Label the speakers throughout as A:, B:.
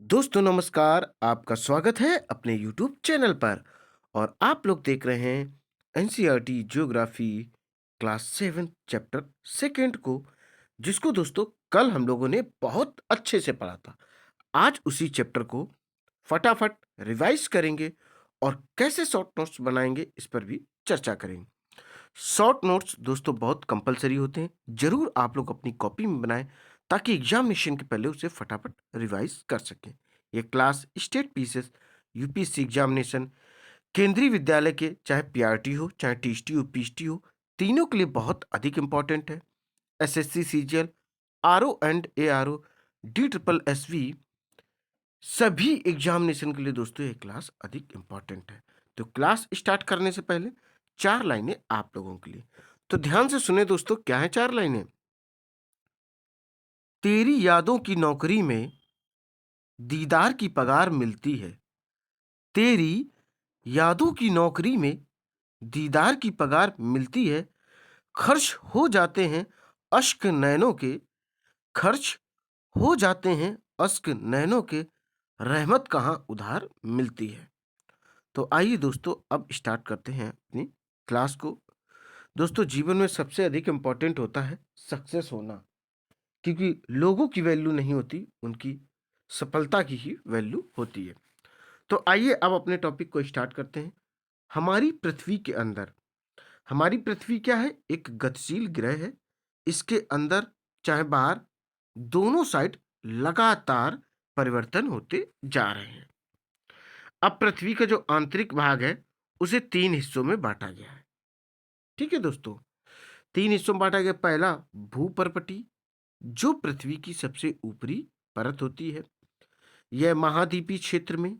A: दोस्तों नमस्कार, आपका स्वागत है अपने यूट्यूब चैनल पर और आप लोग देख रहे हैं NCERT geography class 7 chapter second को, जिसको दोस्तों कल हम लोगों ने बहुत अच्छे से पढ़ा था। आज उसी चैप्टर को फटाफट रिवाइज करेंगे और कैसे शॉर्ट नोट्स बनाएंगे इस पर भी चर्चा करेंगे। शॉर्ट नोट्स दोस्तों बहुत कंपलसरी होते हैं, जरूर आप लोग अपनी कॉपी में बनाएं ताकि एग्जामिनेशन के पहले उसे फटाफट रिवाइज कर सकें। ये class state PCS, UPSC examination, केंद्रीय विद्यालय के चाहे पीआरटी हो, चाहे टीएसटी हो, पीएसटी हो, तीनों के लिए बहुत अधिक इंपॉर्टेंट है। SSC, CGL, RO and ARO, D triple SV, सभी एग्जामिनेशन के लिए दोस्तों ये क्लास अधिक इंपॉर्टेंट है। तो क्लास स्टार्ट करने से पहले चार लाइनें आप लोगों के लिए, तो ध्यान से सुने दोस्तों। क्या है चार लाइनें? तेरी यादों की नौकरी में दीदार की पगार मिलती है। तेरी यादों की नौकरी में दीदार की पगार मिलती है। खर्च हो जाते हैं अश्क नैनों के, खर्च हो जाते हैं अश्क नैनों के, रहमत कहाँ उधार मिलती है। तो आइए दोस्तों अब स्टार्ट करते हैं अपनी क्लास को। दोस्तों जीवन में सबसे अधिक इम्पोर्टेंट होता है सक्सेस होना, क्योंकि लोगों की वैल्यू नहीं होती, उनकी सफलता की ही वैल्यू होती है। तो आइए अब अपने टॉपिक को स्टार्ट करते हैं। हमारी पृथ्वी के अंदर, हमारी पृथ्वी क्या है? एक गतिशील ग्रह है। इसके अंदर चाहे बाहर, दोनों साइड लगातार परिवर्तन होते जा रहे हैं। अब पृथ्वी का जो आंतरिक भाग है उसे तीन हिस्सों में बांटा गया है। ठीक है दोस्तों, तीन हिस्सों में बांटा गया। पहला भूपर्पटी, जो पृथ्वी की सबसे ऊपरी परत होती है। यह महाद्वीपीय क्षेत्र में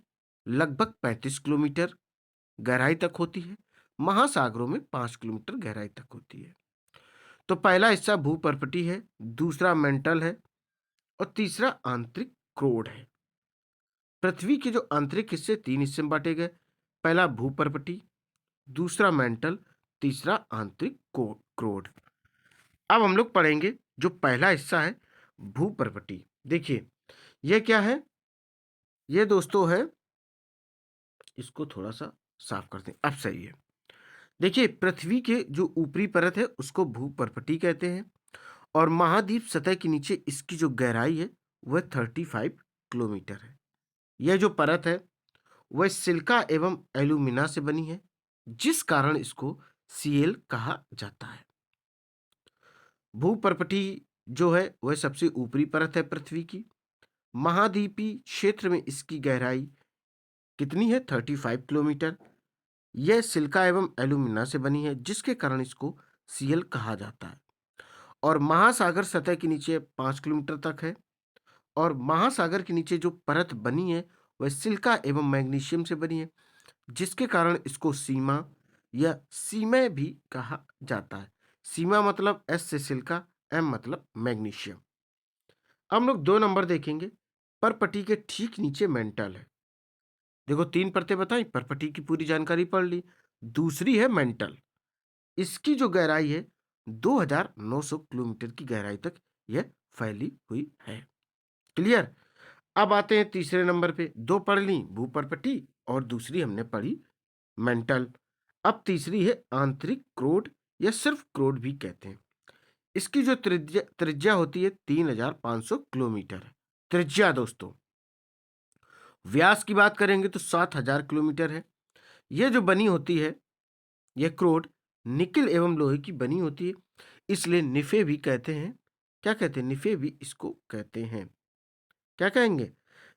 A: लगभग 35 किलोमीटर गहराई तक होती है। महासागरों में 5 किलोमीटर गहराई तक होती है। तो पहला हिस्सा भूपर्पटी है, दूसरा मेंटल है और तीसरा आंतरिक क्रोड है। पृथ्वी के जो आंतरिक हिस्से तीन हिस्से में बांटे गए। पहला भूपर्पटी, दूसरा मेंटल, तीसरा आंतरिक क्रोड। अब हम लोग पढ़ेंगे जो पहला हिस्सा है भूपर्पटी। देखिए यह क्या है? ये दोस्तों है, इसको थोड़ा सा साफ कर दें, अब सही है। देखिए पृथ्वी के जो ऊपरी परत है उसको भूपर्पटी कहते हैं और महाद्वीप सतह के नीचे इसकी जो गहराई है वह 35 किलोमीटर है। यह जो परत है वह सिलिका एवं एल्यूमिना से बनी है, जिस कारण इसको सीएल कहा जाता है। भूपर्पटी जो है वह सबसे ऊपरी परत है पृथ्वी की। महाद्वीपीय क्षेत्र में इसकी गहराई कितनी है? 35 किलोमीटर। यह सिलिका एवं एल्यूमिना से बनी है, जिसके कारण इसको सीएल कहा जाता है। और महासागर सतह के नीचे 5 किलोमीटर तक है और महासागर के नीचे जो परत बनी है वह सिलिका एवं मैग्नीशियम से बनी है, जिसके कारण इसको सीमा या सीमे भी कहा जाता है। सीमा मतलब एस से सिलिका, एम मतलब मैग्नीशियम। हम लोग दो नंबर देखेंगे। परपटी के ठीक नीचे मेंटल है। देखो तीन परतें बताई, परपटी की पूरी जानकारी पढ़ ली। दूसरी है मेंटल, इसकी जो गहराई है 2900 किलोमीटर की गहराई तक यह फैली हुई है। क्लियर? अब आते हैं तीसरे नंबर पे। दो पढ़ ली, भूपर्पटी और दूसरी हमने पढ़ी मेंटल। अब तीसरी है आंतरिक क्रोड या सिर्फ क्रोड भी कहते हैं। इसकी जो त्रिज्या त्रिज्या होती है 3500 किलोमीटर है त्रिज्या दोस्तों। व्यास की बात करेंगे तो 7000 किलोमीटर है। यह जो बनी होती है यह क्रोड निकिल एवं लोहे की बनी होती है, इसलिए निफे भी कहते हैं। क्या कहते हैं? निफे भी इसको कहते हैं। क्या कहेंगे?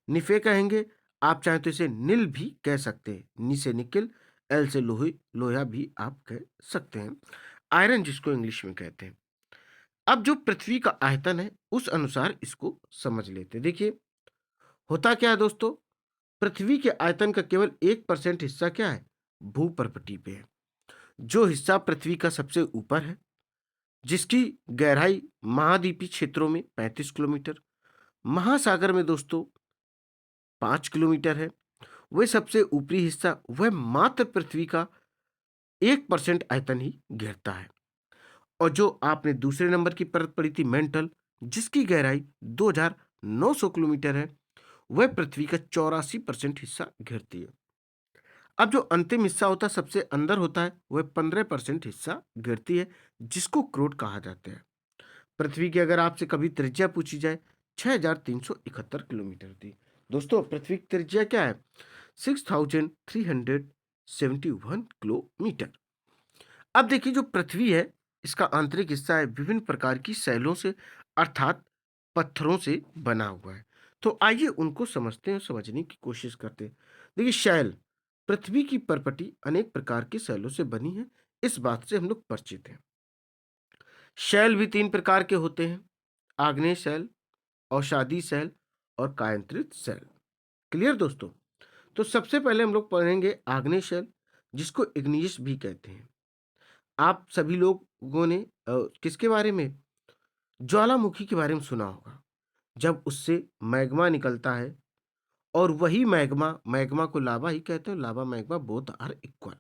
A: निफे कहेंगे। आप चाहे तो इसे निल भी कह सकते हैं। नी से निकिल, एल से लोहे, लोहा भी आप कह सकते हैं। आयरन जिसको इंग्लिश में कहते हैं। अब जो पृथ्वी का आयतन है उस अनुसार इसको समझ लेते हैं। देखिए होता क्या है दोस्तों, पृथ्वी के आयतन का केवल 1% हिस्सा क्या है? भूपर्पटी पे है। जो हिस्सा पृथ्वी का सबसे ऊपर है, जिसकी गहराई महाद्वीपीय क्षेत्रों में 35 किलोमीटर, महासागर में दोस्तों 5 किलोमीटर है, वह सबसे ऊपरी हिस्सा वह मात्र पृथ्वी का 1% आयतन ही घेरता है। और जो आपने दूसरे नंबर की परत पड़ी थी मेंटल, जिसकी गहराई 2900 किलोमीटर है, वह पृथ्वी का 84% हिस्सा घेरती है। अब जो अंतिम हिस्सा होता है सबसे अंदर होता है, वह 15% हिस्सा घेरती है, जिसको क्रोट कहा जाता है। पृथ्वी की अगर आपसे कभी त्रिज्या पूछी जाए 6371 किलोमीटर होती है। दोस्तों पृथ्वी की त्रिज्या क्या है? 6371 किलोमीटर। अब देखिए जो पृथ्वी है इसका आंतरिक हिस्सा है विभिन्न प्रकार की शैलों से अर्थात पत्थरों से बना हुआ है। तो आइए उनको समझते हैं, समझने की कोशिश करते हैं। देखिए शैल, पृथ्वी की परपटी अनेक प्रकार के शैलों से बनी है, इस बात से हम लोग परिचित हैं। शैल भी 3 प्रकार के होते हैं, आग्नेय शैल, औषाधी शैल और कायांतरित शैल। क्लियर दोस्तों? तो सबसे पहले हम लोग पढ़ेंगे आग्नेय शैल, जिसको इग्नियस भी कहते हैं। आप सभी लोगों ने किसके बारे में? ज्वालामुखी के बारे में सुना होगा। जब उससे मैग्मा निकलता है और वही मैग्मा, मैग्मा को लावा ही कहते हैं, lava magma both are equal.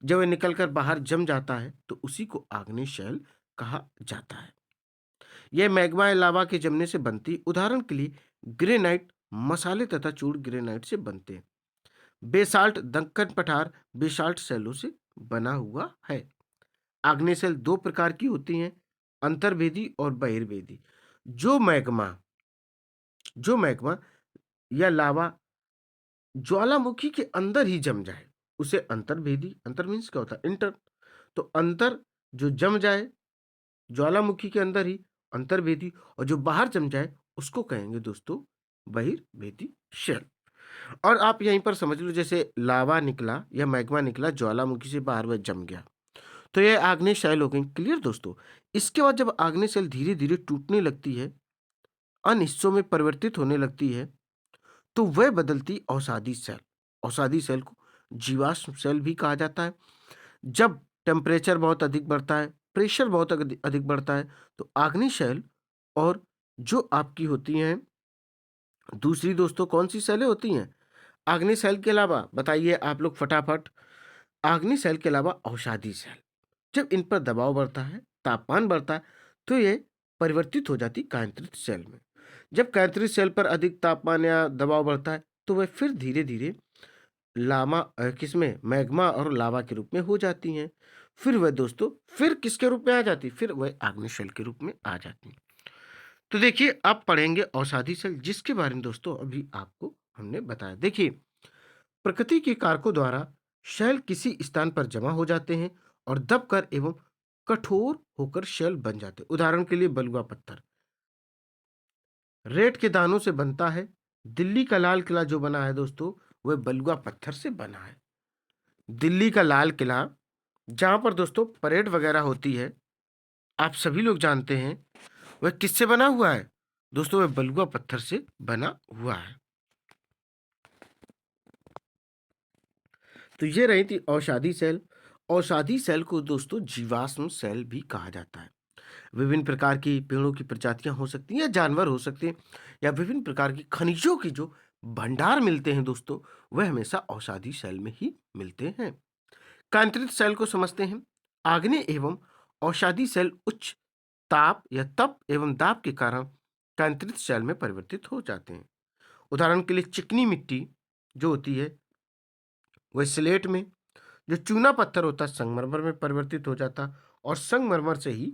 A: जब ये निकलकर बाहर जम जाता है तो उसी को आग्नेय शैल कहा जाता है। यह मैग्मा या लावा के जमने से बनती, उदाहरण के लिए ग्रेनाइट मसाले तथा चूर्ण ग्रेनाइट से बनते हैं। बेसाल्ट दक्कन पठार बेसाल्ट शैलों से बना हुआ है। आग्नेय शैल 2 प्रकार की होती हैं, अंतर्वेदी और बहिर्वेदी। जो मैग्मा जो मैग्मा या लावा ज्वालामुखी के अंदर ही जम जाए उसे अंतर्वेदी, अंतर मीन्स क्या होता है? इंटर। तो अंतर जो जम जाए ज्वालामुखी के अंदर ही, अंतर्वेदी, और जो बाहर जम जाए उसको कहेंगे दोस्तों बहिर्वेदी शैल। और आप यहीं पर समझ लो, जैसे लावा निकला या मैग्मा निकला ज्वालामुखी से बाहर, वह जम गया, तो यह आग्नेय शैल हो गई। क्लियर दोस्तों? इसके बाद जब आग्नेय शैल धीरे धीरे टूटने लगती है, अन्य हिस्सों में परिवर्तित होने लगती है, तो वह बदलती औषाधी सेल। औषाधी सेल को जीवाश्म सेल भी कहा जाता है। जब टेम्परेचर बहुत अधिक बढ़ता है, प्रेशर बहुत अधिक बढ़ता है, तो आग्नेय सेल और जो आपकी होती हैं दूसरी दोस्तों कौन सी सेलें होती हैं आग्नेय सेल के अलावा? बताइए आप लोग फटाफट। आग्नेय सेल के अलावा औषाधी सेल, जब इन पर दबाव बढ़ता है, तापमान बढ़ता है, तो ये परिवर्तित हो जाती कायांतरित सेल में। जब कायांतरित सेल पर अधिक तापमान या दबाव बढ़ता है तो वह फिर धीरे धीरे किसमें मैग्मा और लावा के रूप में हो जाती हैं। फिर वह दोस्तों फिर किसके रूप में आ जाती? फिर वह आग्नेय सेल के रूप में आ जाती। तो देखिए अब पढ़ेंगे औषाधी सेल, जिसके बारे में दोस्तों अभी आपको हमने बताया। देखिए प्रकृति के कारकों द्वारा शैल किसी स्थान पर जमा हो जाते हैं और दबकर एवं कठोर होकर शैल बन जाते हैं। उदाहरण के लिए बलुआ पत्थर रेत के दानों से बनता है। दिल्ली का लाल किला जो बना है दोस्तों, वह बलुआ पत्थर से बना है। दिल्ली का लाल किला, जहां पर दोस्तों परेड वगैरह होती है, आप सभी लोग जानते हैं, वह किससे बना हुआ है? दोस्तों वह बलुआ पत्थर से बना हुआ है। तो ये रही थी औषाधी सेल। औषाधी सेल को दोस्तों जीवाश्म सेल भी कहा जाता है। विभिन्न प्रकार की पेड़ों की प्रजातियां हो सकती हैं या जानवर हो सकते हैं, या विभिन्न प्रकार की खनिजों की जो भंडार मिलते हैं दोस्तों, वह हमेशा औषाधी सेल में ही मिलते हैं। कांत्रित सेल को समझते हैं। आग्नेय एवं औषाधी सेल उच्च ताप या तप एवं दाब के कारण कांत्रित सेल में परिवर्तित हो जाते हैं। उदाहरण के लिए चिकनी मिट्टी जो होती है वह स्लेट में, जो चूना पत्थर होता है संगमरमर में परिवर्तित हो जाता, और संगमरमर से ही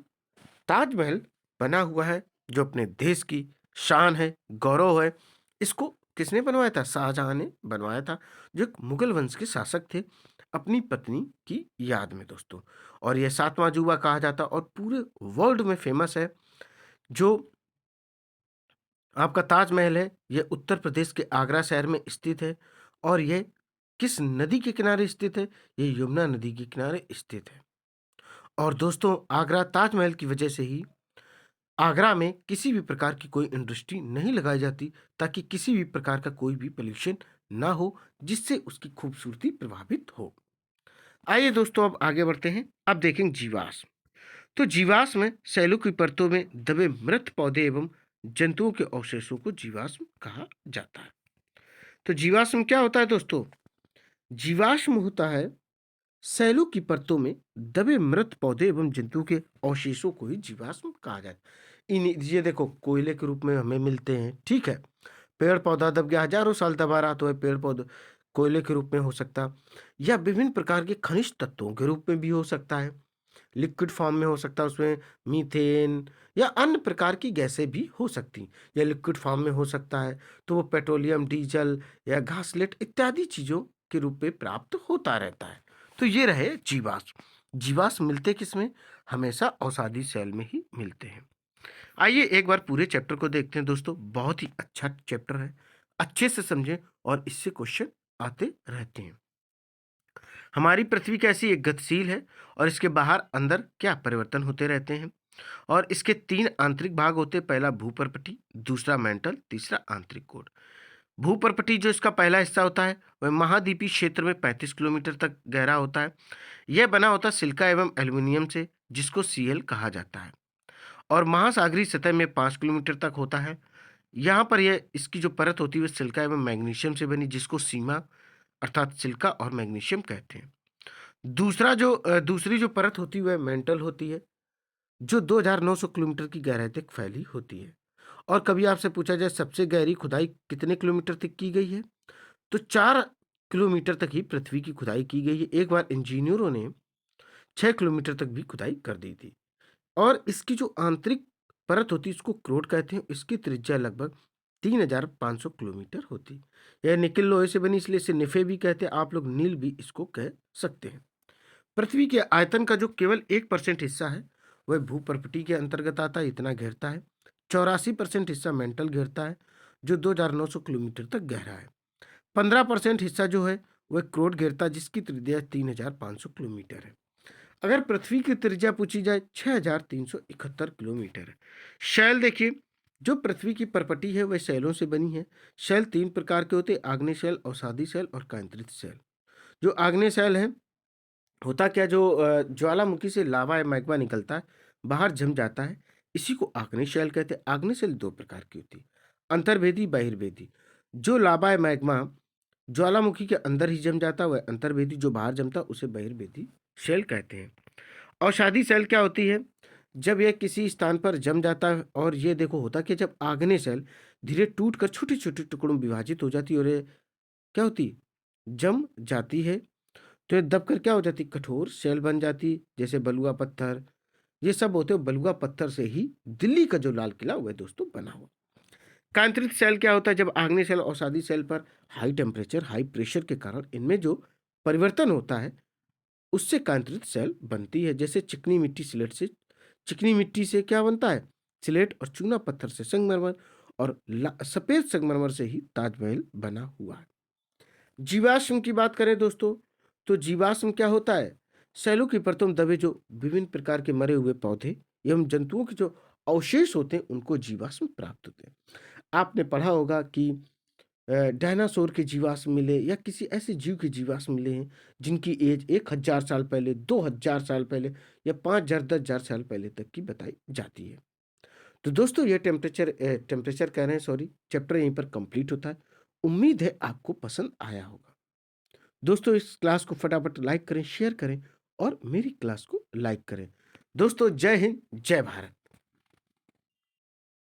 A: ताजमहल बना हुआ है, जो अपने देश की शान है, गौरव है। इसको किसने बनवाया था? शाहजहां ने बनवाया था, जो एक मुगल वंश के शासक थे, अपनी पत्नी की याद में दोस्तों। और यह 7वां अजूबा कहा जाता और पूरे वर्ल्ड में फेमस है। जो आपका ताजमहल है, यह उत्तर प्रदेश के आगरा शहर में स्थित है। और यह किस नदी के किनारे स्थित है? यह यमुना नदी के किनारे स्थित है। और दोस्तों आगरा ताजमहल की वजह से ही आगरा में किसी भी प्रकार की कोई इंडस्ट्री नहीं लगाई जाती, ताकि किसी भी प्रकार का कोई भी पोल्यूशन ना हो, जिससे उसकी खूबसूरती प्रभावित हो। आइए दोस्तों अब आगे बढ़ते हैं। अब देखेंगे जीवाश्म। तो जीवाश्म में सेलों की परतों में दबे मृत पौधे एवं जंतुओं के अवशेषों को जीवाश्म कहा जाता है। तो जीवाश्म क्या होता है दोस्तों? जीवाश्म होता है सेलों की परतों में दबे मृत पौधे एवं जंतुओं के अवशेषों को ही जीवाश्म कहा जाता है। इन ये देखो कोयले के रूप में हमें मिलते हैं, ठीक है, पेड़ पौधा दब गया, हजारों साल दबा रहा, तो वह पेड़ पौधे कोयले के रूप में हो सकता, या विभिन्न प्रकार के खनिज तत्वों के रूप में भी हो सकता है। लिक्विड फॉर्म में हो सकता है, उसमें मीथेन या अन्य प्रकार की गैसें भी हो सकती, या लिक्विड फॉर्म में हो सकता है तो वो पेट्रोलियम, डीजल या घासलेट इत्यादि चीजों के रूप में प्राप्त होता रहता है। तो ये रहे जीवाश्म। जीवाश्म मिलते किसमें? हमेशा औषधि सेल में ही मिलते हैं। आइए एक बार पूरे चैप्टर को देखते हैं दोस्तों, बहुत ही अच्छा चैप्टर है, अच्छे से समझें और इससे क्वेश्चन आते रहते हैं। हमारी पृथ्वी कैसी एक गतिशील है और इसके बाहर अंदर क्या परिवर्तन होते रहते हैं, और इसके 3 आंतरिक भाग होते हैं, पहला भूपर्पटी, दूसरा मेंटल, तीसरा आंतरिक कोर। भूपर्पटी जो इसका पहला हिस्सा होता है वह महाद्वीपीय क्षेत्र में 35 किलोमीटर तक गहरा होता है। यह बना होता है सिलिका एवं एल्यूमिनियम से, जिसको Cl कहा जाता है, और महासागरीय सतह में 5 किलोमीटर तक होता है। यहाँ पर यह इसकी जो परत होती है वह सिलिका एवं मैग्नीशियम से बनी, जिसको सीमा अर्थात सिलिका और मैग्नीशियम कहते हैं। दूसरी जो परत होती है वह मेंटल होती है, जो 2900 किलोमीटर की गहराई तक फैली होती है। और कभी आपसे पूछा जाए सबसे गहरी खुदाई कितने किलोमीटर तक की गई है, तो 4 किलोमीटर तक ही पृथ्वी की खुदाई की गई है। एक बार इंजीनियरों ने 6 किलोमीटर तक भी खुदाई कर दी थी। और इसकी जो आंतरिक परत होती है इसको क्रोड कहते हैं। इसकी त्रिज्या लगभग 3500 किलोमीटर होती है। यह निकेल लोहे से बनी, इसलिए इसे निफे भी कहते हैं। आप लोग नील भी इसको कह सकते हैं। पृथ्वी के आयतन का जो केवल 1% हिस्सा है वह भूपर्पटी के अंतर्गत आता है, इतना घेरता है। 84% हिस्सा मेंटल घेरता है, जो 2900 किलोमीटर तक गहरा है। 15% हिस्सा जो है वह क्रोड घेरता है, जिसकी त्रिज्या 3500 किलोमीटर है। अगर पृथ्वी की त्रिज्या पूछी जाए 6371 किलोमीटर है। शैल देखिए, जो पृथ्वी की परपटी है वह शैलों से बनी है। शैल 3 प्रकार के होते हैं, आग्नेय शैल, अवसादी शैल और केंद्रित शैल। जो आग्नेय शैल है, होता क्या, जो ज्वालामुखी से लावा या मैग्मा निकलता है, बाहर जम जाता है, इसी को आग्नेय शैल कहते हैं। आग्नेय शैल 2 प्रकार की होती है, अंतर्भेदी, बहिर्भेदी। जो लावा या मैग्मा ज्वालामुखी के अंदर ही जम जाता है वह अंतर्भेदी, जो बाहर जमता है उसे बहिर्भेदी शैल कहते हैं। अवसादी शैल क्या होती है? जब यह किसी स्थान पर जम जाता है, और ये देखो होता कि जब आग्नेय शैल धीरे टूट कर छोटे छोटे टुकड़ों में विभाजित हो जाती है, और ये क्या होती, जम जाती है, तो ये दबकर क्या हो जाती, कठोर शैल बन जाती, जैसे बलुआ पत्थर। ये सब होते हैं बलुआ पत्थर से ही दिल्ली का जो लाल किला वह दोस्तों बना हुआ। कांतरित सेल क्या होता है? जब आग्नेय सेल अवसादी सेल पर हाई टेम्परेचर, हाई प्रेशर के कारण इनमें जो परिवर्तन होता है उससे कांतरित सेल बनती है। जैसे चिकनी मिट्टी से क्या बनता है? सिलेट, और चूना पत्थर से संगमरमर, और सफेद संगमरमर से ही ताजमहल बना हुआ है। जीवाश्म की बात करें दोस्तों, तो जीवाश्म क्या होता है? सेलों की परतों में दबे जो विभिन्न प्रकार के मरे हुए पौधे एवं जंतुओं के जो अवशेष होते हैं उनको जीवाश्म प्राप्त होते हैं। आपने पढ़ा होगा कि डायनासोर के जीवाश्म मिले, या किसी ऐसे जीव के जीवाश्म मिले हैं जिनकी एज 1000 साल पहले, 2000 साल पहले, या 5000 10,000 साल पहले तक की बताई जाती है। तो दोस्तों ये टेम्परेचर कह रहे हैं, सॉरी, चैप्टर यहीं पर कंप्लीट होता है। उम्मीद है आपको पसंद आया होगा। दोस्तों इस क्लास को फटाफट लाइक करें, शेयर करें और मेरी क्लास को लाइक करें। दोस्तों जय हिंद, जय भारत।